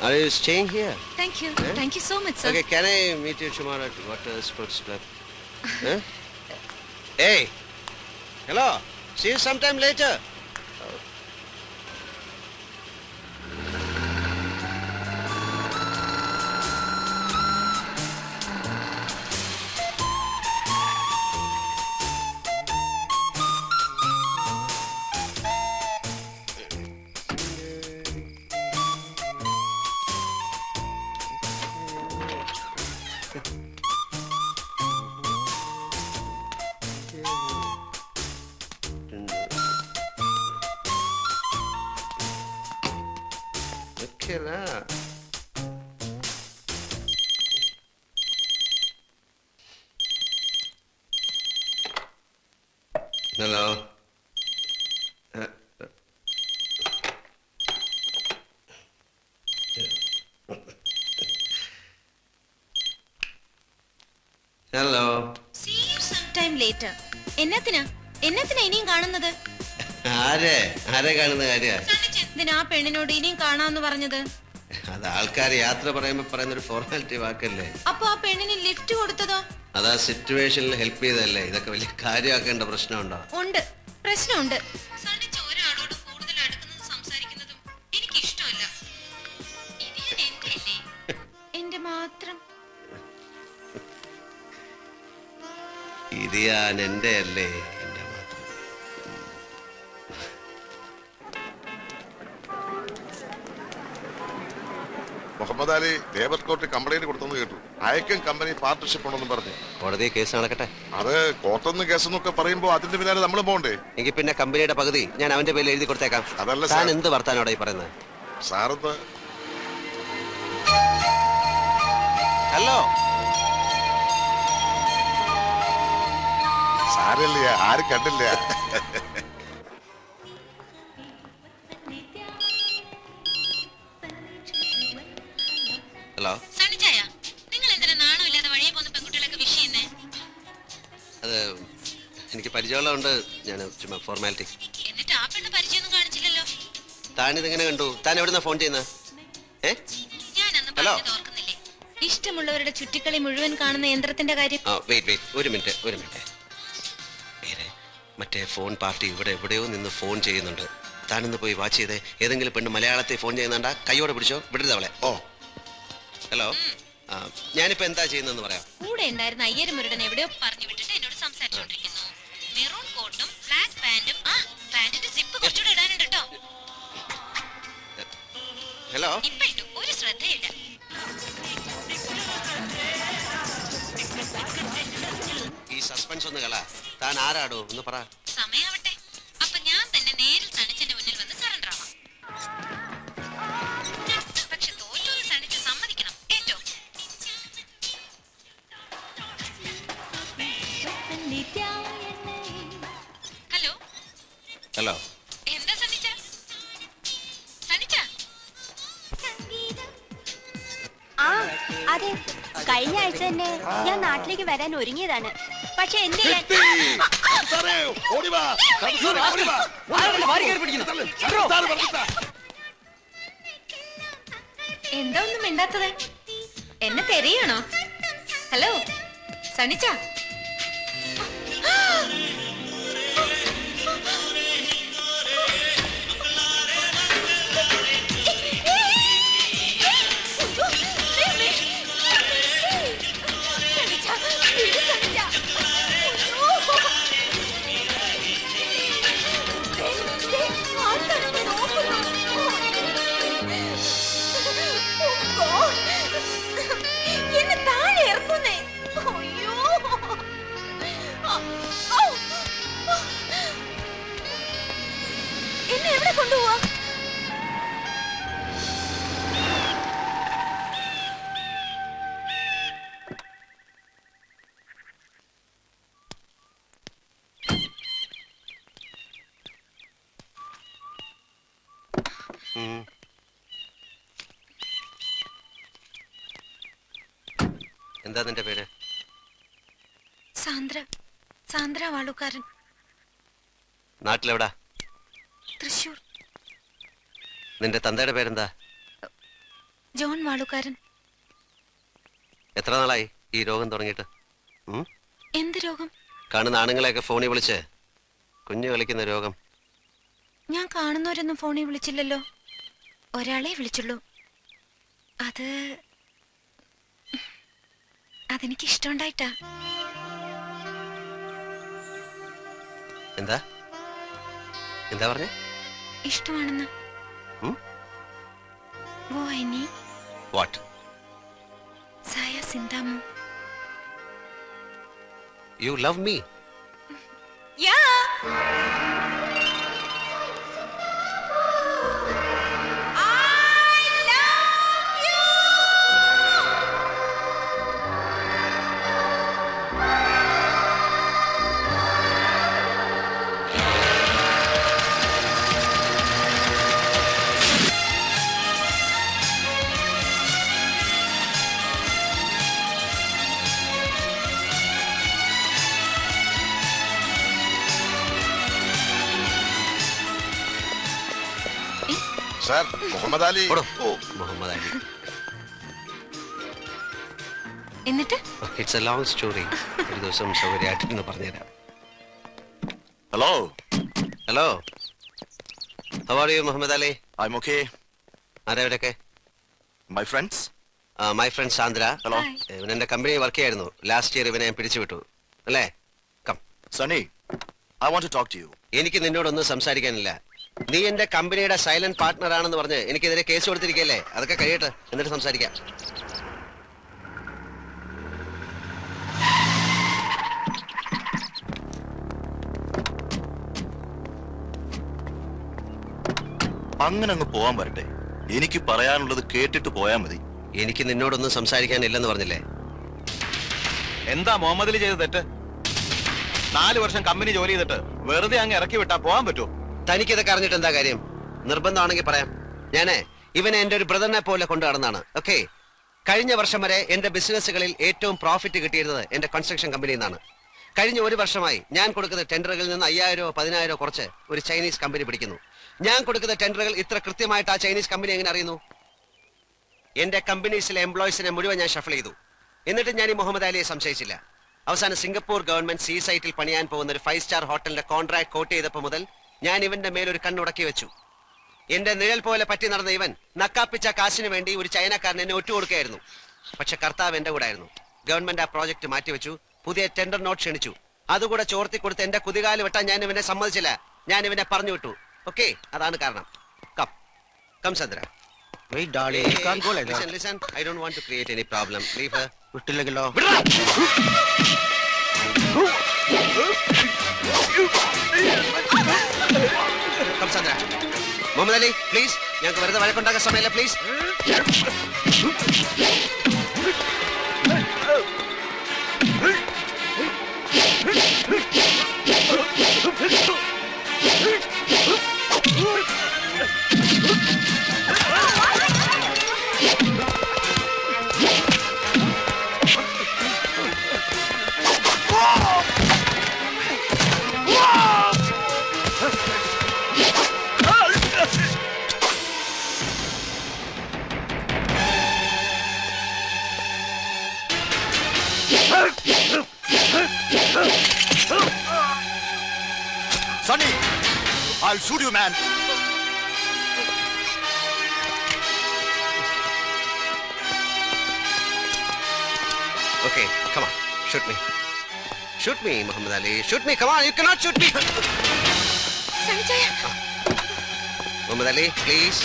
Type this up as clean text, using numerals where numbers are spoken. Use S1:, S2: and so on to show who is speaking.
S1: Are you staying here?
S2: Thank you. Thank you so much, sir.
S1: Okay, can I meet you tomorrow at Water Sports Club? Huh? Hey! Hello! See you sometime later. Hello. Hello.
S2: See you sometime later. എന്നത്തിനാ ഇനിയും കാണുന്നത്?
S1: ആരെ കാണുന്ന കാര്യ?
S2: എന്തിനാ ആ പെണ്ണിനോട് ഇനിയും കാണാന്ന് പറഞ്ഞത്?
S1: അത് ആൾക്കാർ യാത്ര പറയുമ്പോ പറയുന്നൊരു ഫോർമാലിറ്റി വാക്കല്ലേ.
S2: അപ്പൊ ആ പെണ്ണിന് ലിഫ്റ്റ് കൊടുത്തതോ?
S1: അതാ സിറ്റുവേഷനിൽ ഹെൽപ്പ് ചെയ്തല്ലേ. ഇതൊക്കെ വലിയ കാര്യമാക്കേണ്ട പ്രശ്നമുണ്ടോ?
S2: ഉണ്ട്, പ്രശ്നമുണ്ട്. ഒരാളോട് കൂടുതൽ അടുക്കുന്നതും സംസാരിക്കുന്നതും എനിക്ക് ഇഷ്ടമല്ല. എന്റെ മാത്രം.
S1: ഇത് ഞാൻ എന്റെ അല്ലേ.
S3: Muhammad Ali labour court complaint കൊടുത്തെന്ന് കേട്ടു. അയക്കും കമ്പനി പാർട്ണർഷിപ്പ് ഉണ്ടെന്ന് പറഞ്ഞു.
S1: കോടതി കേസ് നടക്കട്ടെ.
S3: അത് കോർട്ടെന്ന് കേസെന്നൊക്കെ പറയുമ്പോ അതിന്റെ പിന്നാലെ നമ്മൾ പോകണ്ടേ?
S1: എങ്കിൽ പിന്നെ കമ്പനിയുടെ പകുതി ഞാൻ അവന്റെ പേരിൽ എഴുതി കൊടുത്തേക്കാം.
S3: അതല്ല
S1: സാർ എന്ത് വർത്താനോടെ ഈ പറയുന്നത്?
S3: സാറെന്ന്
S1: ഹലോ
S3: സാരല്ല, ആരും കണ്ടില്ല.
S1: ഹലോ,
S2: നിങ്ങൾ എന്തിനാ നാണമില്ലാതെ വഴിയെ പോകുന്ന പെൺകുട്ടികളൊക്കെ വിഷ് ചെയ്യുന്നേ?
S1: അത് എനിക്ക് പരിചയമുള്ളതുകൊണ്ട് ഞാൻ ചുമ്മാ ഫോർമാലിറ്റി.
S2: എന്നിട്ട് ആ പെണ്ണ് പരിചയമൊന്നും കാണിച്ചില്ലല്ലോ.
S1: താനിതെങ്ങനെ കണ്ടു? താൻ എവിടുന്നാ ഫോൺ ചെയ്യുന്നത്?
S2: ഞാൻ അന്ന് പറഞ്ഞത് ഓർക്കുന്നില്ലേ? ഇഷ്ടമുള്ളവരുടെ ചുറ്റിക്കളി മുഴുവൻ കാണുന്ന യന്ത്രത്തിന്റെ കാര്യം.
S1: ഒരു മിനിറ്റ്. മറ്റേ ഫോൺ പാർട്ടി ഇവിടെ എവിടെയോ നിന്ന് ഫോൺ ചെയ്യുന്നുണ്ട്. താനൊന്ന് പോയി വാച്ച് ചെയ്തേ. ഏതെങ്കിലും പെണ്ണ് മലയാളത്തിൽ ഫോൺ ചെയ്യുന്നുണ്ടാ കൈയോടെ പിടിച്ചോ, വിടരുത് അവളെ. ഹലോ, ഞാനിപ്പോ എന്താ ചെയ്യുന്നതെന്ന് പറയാം.
S2: കൂടെ ഉണ്ടായിരുന്ന അയ്യര് മുരുടൻ എവിടെയോ പറഞ്ഞു വിട്ടിട്ട് എന്നോട് സംസാരിച്ചോണ്ടിരിക്കുന്നു. മെറൂൺ കോട്ടും ബ്ലാക്ക് പാന്റും. പാന്റിന്റെ സിപ്പ് കുറച്ചുകൂടെ ഇടാനുണ്ട് കേട്ടോ.
S1: ഹലോ,
S2: ഇപ്പൊ ഇട്ടു, ഒരു ശ്രദ്ധയില്ല.
S1: ഈ സസ്പെൻസ് ഒന്ന് കള. താൻ ആരാടോ ഒന്ന് പറ.
S2: സമയാവട്ടെ, അപ്പൊ ഞാൻ തന്നെ നേരിൽ സണിച്ചന്റെ മുന്നിൽ വന്ന് സറണ്ടർ ആവാം. പക്ഷെ തോറ്റോന്ന് സണിച്ച് സമ്മതിക്കണം. ഏറ്റവും
S1: ഹലോ,
S2: എന്താ സണിച്ച?
S4: അതെ, കഴിഞ്ഞ ആഴ്ച തന്നെ ഞാൻ നാട്ടിലേക്ക് വരാൻ ഒരുങ്ങിയതാണ്. പക്ഷെ എന്ത്
S2: എന്താ ഒന്നും മിണ്ടാത്തത്? എന്നെ തെരയാണോ? ഹലോ സണിച്ച, എന്നെ എവിടെ കൊണ്ടുപോവാ?
S1: എന്താ നിന്റെ പേര്?
S2: സാന്ദ്ര വാളുകാരൻ.
S1: നാട്ടിലെവിടാ?
S2: തൃശ്ശൂർ.
S1: നിന്റെ തന്തയുടെ പേരെന്താ?
S2: ജോൺ വാളുകാരൻ.
S1: എത്ര നാളായി ഈ രോഗം തുടങ്ങിയിട്ട്?
S2: എന്ത് രോഗം?
S1: കാണുന്ന ആണുങ്ങളെയൊക്കെ ഫോണിൽ വിളിച്ച് കുഞ്ഞു കളിക്കുന്ന രോഗം.
S2: ഞാൻ കാണുന്നവരൊന്നും ഫോണിൽ വിളിച്ചില്ലല്ലോ. ഒരാളെ വിളിച്ചുള്ളൂ. അതെനിക്ക് ഇഷ്ടമുണ്ടായിട്ടാ.
S1: എന്താ എന്താ പറഞ്ഞേ?
S2: ഇഷ്ടമാണെന്ന്. वो है नी
S1: What?
S2: Saya Sindamu.
S1: You love me?
S2: Yeah.
S3: Sir Muhammad Ali.
S1: Muhammad Ali.
S2: എന്നിട്ട്
S1: ഇറ്റ്സ് എ ലോങ് സ്റ്റോറി. ഒരു ദിവസം സൗകര്യമായിട്ടൊന്ന് പറഞ്ഞുതരാം.
S5: Hello.
S1: Hello, how are you Muhammad Ali?
S5: I'm okay.
S1: ആരവരൊക്കെ?
S5: My friends?
S1: My friend Sandra.
S5: Hello.
S1: ഇവൻ എന്റെ കമ്പനി വർക്ക് ചെയ്യായിരുന്നു. ലാസ്റ്റ് ഇയർ ഇവനെ ഞാൻ പിടിച്ചുവിട്ടു അല്ലേ? Come.
S5: Sunny, I want to talk to you.
S1: എനിക്ക് നിന്നോടൊന്നും സംസാരിക്കാനില്ല. നീ എന്റെ കമ്പനിയുടെ സൈലന്റ് പാർട്ട്ണർ ആണെന്ന് പറഞ്ഞ് എനിക്കെതിരെ കേസ് കൊടുത്തിരിക്കല്ലേ? അതൊക്കെ കഴിയട്ടെ, എന്നിട്ട് സംസാരിക്കാം.
S5: അങ്ങനെ അങ്ങ് പോവാൻ വരട്ടെ. എനിക്ക് പറയാനുള്ളത് കേട്ടിട്ട് പോയാ മതി.
S1: എനിക്ക് നിന്നോടൊന്നും സംസാരിക്കാനില്ലെന്ന് പറഞ്ഞില്ലേ?
S6: എന്താ മുഹമ്മദ് അലി ചെയ്ത തെറ്റ്? 4 വർഷം കമ്പനി ജോലി ചെയ്തിട്ട് വെറുതെ അങ്ങ് ഇറക്കി വിട്ടാ പോകാൻ പറ്റുമോ?
S1: തനിക്കിതൊക്കെ അറിഞ്ഞിട്ട് എന്താ കാര്യം? നിർബന്ധമാണെങ്കിൽ പറയാം. ഞാനേ ഇവനെ എന്റെ ഒരു ബ്രദറിനെ പോലെ കൊണ്ടു നടന്നാണ്. ഓക്കെ, കഴിഞ്ഞ വർഷം വരെ എന്റെ ബിസിനസ്സുകളിൽ ഏറ്റവും പ്രോഫിറ്റ് കിട്ടിയിരുന്നത് എന്റെ കൺസ്ട്രക്ഷൻ കമ്പനിയിൽ നിന്നാണ്. കഴിഞ്ഞ 1 വർഷമായി ഞാൻ കൊടുക്കുന്ന ടെൻഡറുകളിൽ നിന്ന് 5000 10,000 കുറച്ച് ഒരു ചൈനീസ് കമ്പനി പിടിക്കുന്നു. ഞാൻ കൊടുക്കുന്ന ടെൻഡറുകൾ ഇത്ര കൃത്യമായിട്ട് ആ ചൈനീസ് കമ്പനി എങ്ങനെ അറിയുന്നു? എന്റെ കമ്പനീസിലെ എംപ്ലോയീസിനെ മുഴുവൻ ഞാൻ ഷഫിൾ ചെയ്തു. എന്നിട്ട് ഞാൻ ഈ മുഹമ്മദ് അലിയെ സംശയിച്ചില്ല. അവസാനം സിംഗപ്പൂർ ഗവൺമെന്റ് സീ സൈറ്റിൽ പണിയാൻ പോകുന്ന ഒരു 5 സ്റ്റാർ ഹോട്ടലിന്റെ കോൺട്രാക്ട് കോട്ട് ചെയ്തപ്പോൾ മുതൽ ഞാൻ ഇവന്റെ മേലൊരു കണ്ണുടക്കി വെച്ചു. എന്റെ നിഴൽ പോലെ പറ്റി നടന്ന ഇവൻ നക്കാപ്പിച്ച കാശിന് വേണ്ടി ഒരു ചൈനക്കാരൻ എന്നെ ഒറ്റുകൊടുക്കുകയായിരുന്നു. പക്ഷെ കർത്താവ് എന്റെ കൂടെ ആയിരുന്നു. ഗവൺമെന്റ് ആ പ്രോജക്ട് മാറ്റിവെച്ചു. പുതിയ ടെൻഡർ നോട്ട് ക്ഷണിച്ചു. അതുകൂടെ ചോർത്തി കൊടുത്ത് എന്റെ കുതികാല് വെട്ടാൻ ഞാൻ ഇവനെ സമ്മതിച്ചില്ല. ഞാൻ ഇവനെ പറഞ്ഞു വിട്ടു. ഓക്കെ, അതാണ് കാരണം. Come come Sandra.
S7: Wait, darling, you can't go like that.
S1: Listen, I don't want to create any problem. Leave her.
S7: വിട്ടില്ലെങ്കിലോ?
S1: Come, Sandra. Muhammad Ali, please. ഞങ്ങൾക്ക് വെറുതെ വഴക്കുണ്ടാക്കാൻ സമയമില്ല, please.
S5: Sunny, I'll shoot you, man.
S1: Okay, come on. Shoot me. Shoot me, Muhammad Ali. Shoot me. Come on, you cannot shoot me.
S2: Sanjaya,
S1: Muhammad Ali, please.